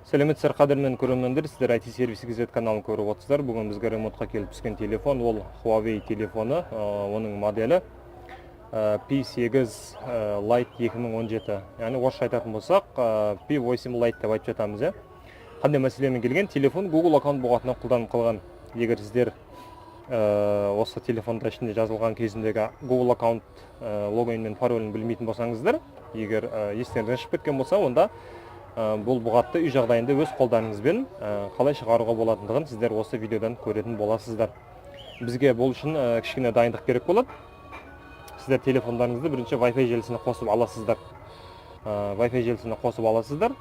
Сәлеметсіздер қадірмен көрермендер, сіздер IT сервис Кз каналын көріп отырсыздар. Бүгін бізге ремонтқа келіп түскен телефон, ол Huawei телефоны, оның моделі P8 Lite 2017. Яғни орысша айтатын болсақ, P8 Lite деп айтып жатамыз. Қандай мәселемен келген? Телефон Google аккаунт болғатынан қолданып қалған. Егер сіздер осы телефонда ішінде жазылған кезіндегі Google аккаунт логин мен паролін білмейтін болсаңыздар, егер естеріңізден шығып кеткен болса, онда бұл бұғатты үй жағдайында өз қолдарыңызбен қалай шығаруға болатындығын сіздер осы видеодан көретін боласыздар. Бізге бұл үшін кішкене дайындық керек болады. Сіздер телефондарыңызды бірінші Wi-Fi желісіне қосып аласыздар. Wi-Fi желісіне қосып аласыздар.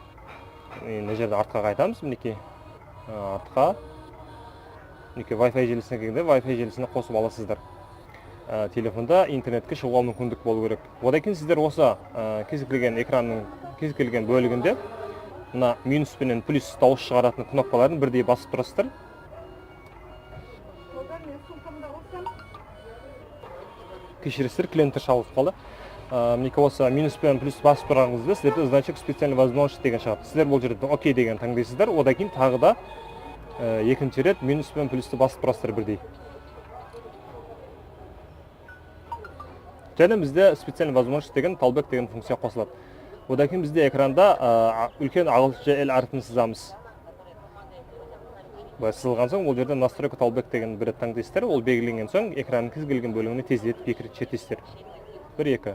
Мына жерде артқа қайтамыз, мінекей. Артқа. Мінекей Wi-Fi желісіне келгенде Wi-Fi желісіне қосып аласыздар. Телефонда интернетке шығуға мүмкіндік болу керек. Одан кейін сіздер осы кез келген экранның кез келген бөлігінде мына минус пенен плюс дауыс шығаратын кнопкаларын бірдей басып тұрасыздар. Кешіресіздер, клиенттер шалып қалды. Мінекей осы минус пенен плюс басып тұрғаныңызда сіздерде значок специальный возможность деген шығады. Сіздер бұл жерде окей деген таңдайсыздар. Одан кейін тағы да екінші рет минус пен плюсті басып тұрасыздар бірдей. Және бізде специальный возможность деген талбек деген функция қосылады. Одан кейін бізде экранда үлкен ағылшынша L әрпін сызамыз. Сызылған соң, ол жерде настройка талбек деген бір рет таңдайсыздар. Ол белгіленген соң, экранның кез келген бөлігіне тездетіп екі рет чертесіздер. 1-2.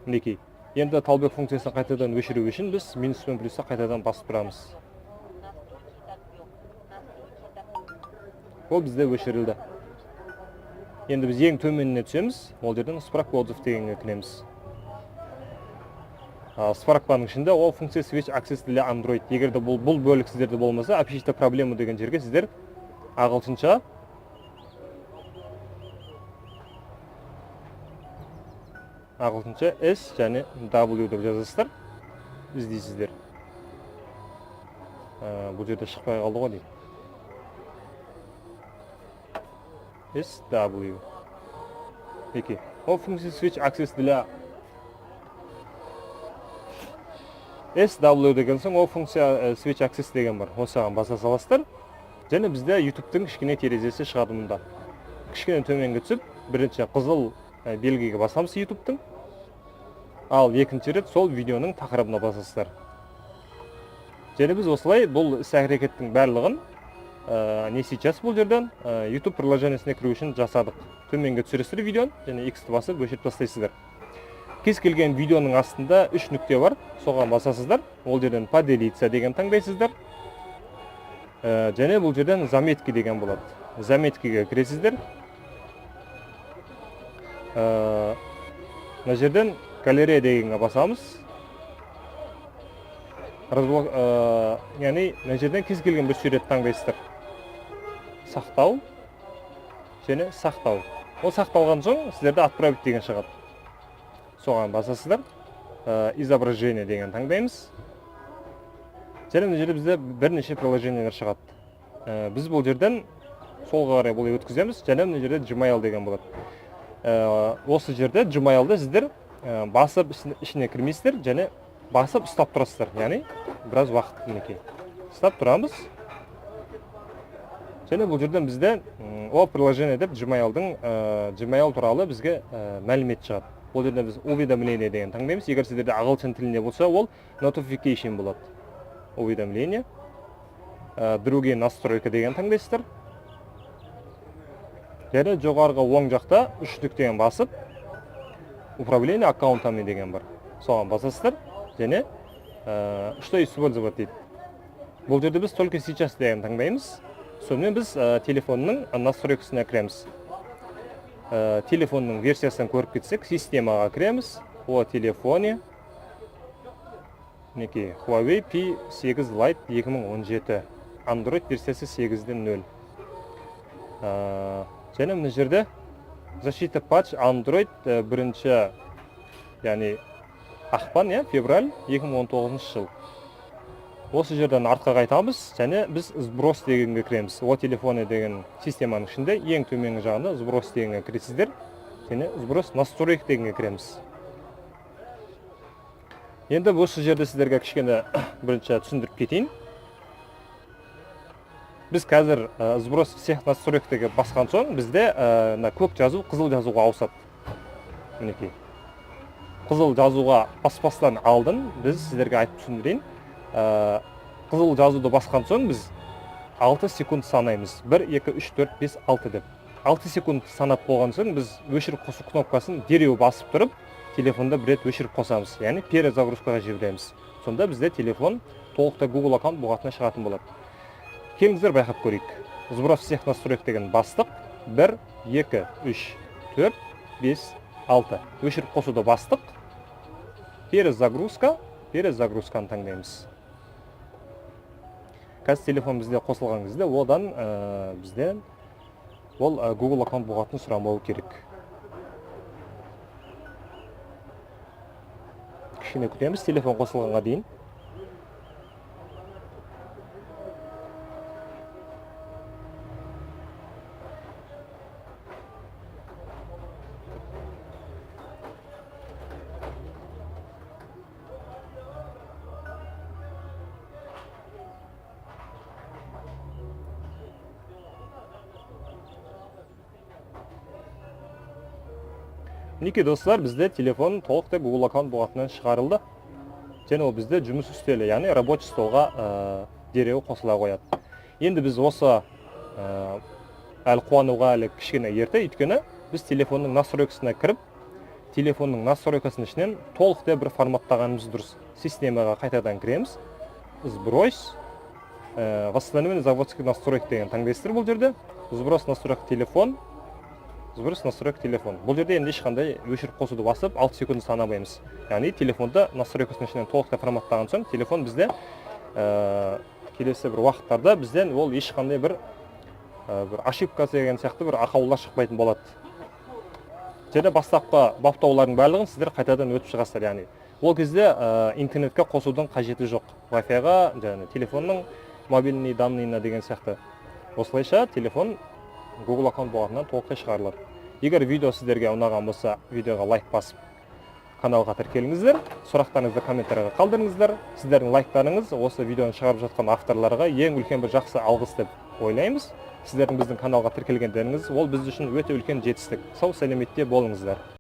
Мінекей. Енді талбек функциясын қайтадан өшіру үшін біз минус пен плюсті қайтадан басып тұрамыз. Ол бізде өшірілді. Енді біз ең төменіне түсеміз, ол жерден справка отзыв дегенге кіреміз. Справканың ішінде ол функция switch access для Android. Егер де бұл бөлік сіздерде болмаса, опишите проблему деген жерге сіздер ағылшынша S және W деп жазасыздар. Іздейсіздер. Бұл жерде шықпай қалды ғой деймін. SW. Окей. Ол функция switch access для SW деген соң ол функция switch access деген бар. Осыған баса саласыздар. Және бізде YouTube-тың кішкене терезесі шығады мұнда. Кішкене төменге түсіп, бірінші қызыл белгіге басамыз YouTube-тың. Ал екінші рет сол видеоның тақырыбына басасыздар. Және біз осылай бұл іс-әрекеттің барлығын не сейчас бұл жерден YouTube приложениесіне кіру үшін жасадық. Төменге түсіресіздер видеоны, және X-ті басып өшіріп тастайсыздар. Кез келген видеоның астында 3 нүкте бар, соған басасыздар. Ол жерден поделиться деген таңдайсыздар. Және бұл жерден заметки деген болады. Заметкиге кіресіздер. Мына жерден галерея дегенге басамыз. Яғни мына жерден кез келген бір сурет таңдайсыздар. Сақтау және сақтау. Ол сақталған соң сіздерде отправить деген шығады. Соған басасыздар. Изображение деген таңдаймыз. Және мына жерде бізде бірнеше приложениялар шығады. Біз бұл жерден солға қарай бұлай өткіземіз. Және мына жерде Gmail деген болады. Осы жерде Gmail'ды сіздер басып ішіне кірмейсіздер, және басып ұстап тұрасыздар. Яғни біраз уақыт мінекей. Ұстап тұрамыз. Және бұл жерден бізде ол приложение деп Gmail туралы бізге мәлімет шығады. Ол жерде біз уведомление деген таңдаймыз. Егер сіздерде ағылшын тілінде болса, ол notification болады. Уведомление. Другие настройка деген таңдайсыздар. Және жоғарғы оң жақта үштік деген басып, управление аккаунтами деген бар. Соған басасыздар. Және что использовать дейді. Бұл жерде біз только сейчас деген таңдаймыз. Сонымен біз телефонның настройкасына кіреміз. Телефонның версиясын көріп кетсек, системаға кіреміз. О телефоне. Мінекей, Huawei P8 Lite 2017. Android версиясы 8.0. Және мына жерде защита патч Android бірінші, яғни ақпан, февраль 2019 жыл. Осы жерден артқа қайтамыз, және біз сброс дегенге кіреміз. О телефоны деген системаның ішінде ең төменгі жағында сброс дегенге кіресіздер, және сброс настройка дегенге кіреміз. Енді осы жерде сіздерге кішкене бірінші түсіндіріп кетейін. Біз қазір сброс всех настроектегі басқан соң бізде көк жазу қызыл жазуға ауысады. Мінекей. Қызыл жазуға баспастан алдын біз сіздерге айтып түсіндірейін. Қызыл жазуды басқан соң біз 6 секунд санаймыз. 1, 2, 3, 4, 5, 6 деп. 6 секунд санап болған соң біз өшіріп қосу кнопкасын дереу басып тұрып, телефонда бір рет өшіріп қосамыз. Яғни перезагрузкаға жібереміз. Сонда бізде телефон толықтай Google аккаунт бұғатына шығатын болады. Келіңіздер байқап көрейік. Сброс всех настроек деген бастық. 1, 2, 3, 4, 5, 6. Өшіріп қосуды бастық. Перезагрузканы таңдаймыз. Қазір телефон бізде қосылған кезде, одан бізде ол Google аккаунт бұғатын сұрамауы керек. Кішкене күтеміз телефон қосылғанға дейін. Мінекей достар, бізде телефон толықтай Google аккаунт бұғатынан шығарылды. Және ол бізде жұмыс үстелі, яғни рабочий столға дереу қосыла қояды. Енді біз осы әлі қуануға әлі кішкене ерте, өйткені біз телефонның настройкасына кіріп, телефонның настройкасының ішінен толықтай бір форматтағанымыз дұрыс. Системаға қайтадан кіреміз. Сброс, восстановление заводских настроек деген таңдайсыздар бұл жерде. Сброс настройка телефон. Сброс настройка телефон. Бұл жерде енді ешқандай өшіріп қосуды басып 6 секунд санамаймыз. Яғни телефонда настройкасының ішінен толықтай форматтаған соң телефон бізде келесі бір уақыттарда бізден ол ешқандай бір ошибка деген сияқты бір ақаулар шықпайтын болады. Және бастапқы баптаулардың барлығын сіздер қайтадан өтіп шығасыздар. Яғни ол кезде интернетке қосудың қажеті жоқ. Wi-Fi-ға, және телефонның мобильный данныйына деген сияқты. Осылайша телефон Google аккаунт бұғатынан толықтай шығарылады. Егер видео сіздерге ұнаған болса, видеоға лайк басып, каналға тіркеліңіздер, сұрақтарыңызды комментарияға қалдырыңыздар. Сіздердің лайктарыңыз осы видеоны шығарып жатқан авторларға ең үлкен бір жақсы алғыс деп ойлаймыз. Сіздердің біздің каналға тіркелгендеріңіз ол біз үшін өте үлкен жетістік. Сау сәлеметте болыңыздар.